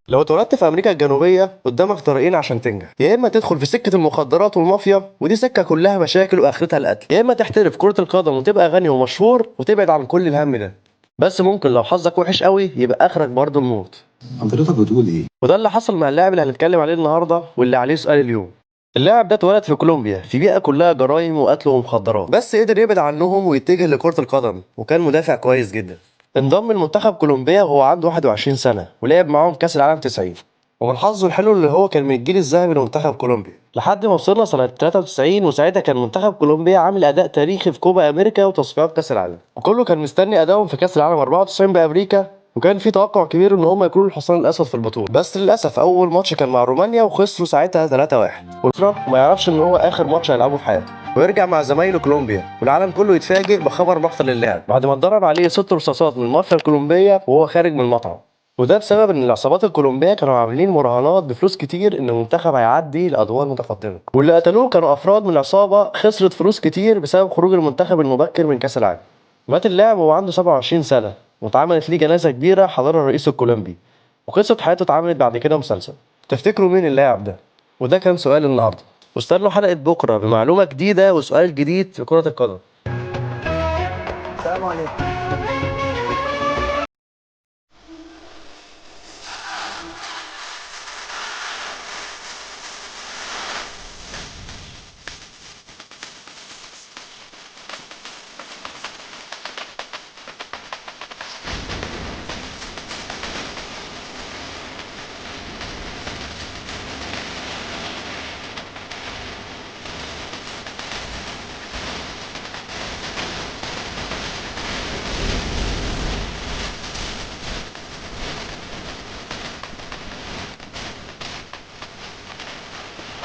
لو اتولدت في امريكا الجنوبيه قدامك طريقين عشان تنجح، يا اما تدخل في سكه المخدرات والمافيا ودي سكه كلها مشاكل واخرتها القتل، يا اما تحترف كره القدم وتبقى غني ومشهور وتبعد عن كل الهم ده. بس ممكن لو حظك وحش قوي يبقى اخرك برضه الموت. حضرتك بتقول ايه؟ وده اللي حصل مع اللاعب اللي هنتكلم عليه النهارده واللي عليه سؤال اليوم. اللاعب ده اتولد في كولومبيا في بيئه كلها جرايم وقتل ومخدرات، بس قدر يبعد عنهم ويتجه لكره القدم وكان مدافع كويس جدا. انضم لمنتخب كولومبيا وهو عنده 21 سنة ولعب معاهم كأس العالم 90. ومن حظه الحلو اللي هو كان من الجيل الذهبي لمنتخب كولومبيا لحد ما وصلنا سنة 93، وساعتها كان منتخب كولومبيا عامل أداء تاريخي في كوبا أمريكا وتصفيات كأس العالم، وكله كان مستني أدائهم في كأس العالم 94 بأمريكا، وكان في توقع كبير ان هم يكونوا الحصان الاسود في البطوله. بس للاسف اول ماتش كان مع رومانيا وخسروا ساعتها 3-1، وما يعرفش ان هو اخر ماتش هيلعبه في حياته، ويرجع مع زمايله كولومبيا والعالم كله يتفاجئ بخبر مقتل اللاعب بعد ما اتضرب عليه 6 رصاصات من المافيا الكولومبيه وهو خارج من المطعم. وده بسبب ان العصابات الكولومبيه كانوا عاملين مراهنات بفلوس كتير ان المنتخب هيعدي لادوار متقدمه، واللي قتلوه كانوا افراد من العصابه خسرت فلوس كتير بسبب خروج المنتخب المبكر من كاس العالم. مات اللاعب وهو عنده 27 سنه، واتعملت ليه جنازه كبيره حضرها الرئيس الكولومبي، وقصه حياته اتعملت بعد كده مسلسل. تفتكروا مين اللاعب ده؟ وده كان سؤال النهارده، واستنوا حلقة بكرة بمعلومة جديدة وسؤال جديد في كرة القدم. السلام عليكم.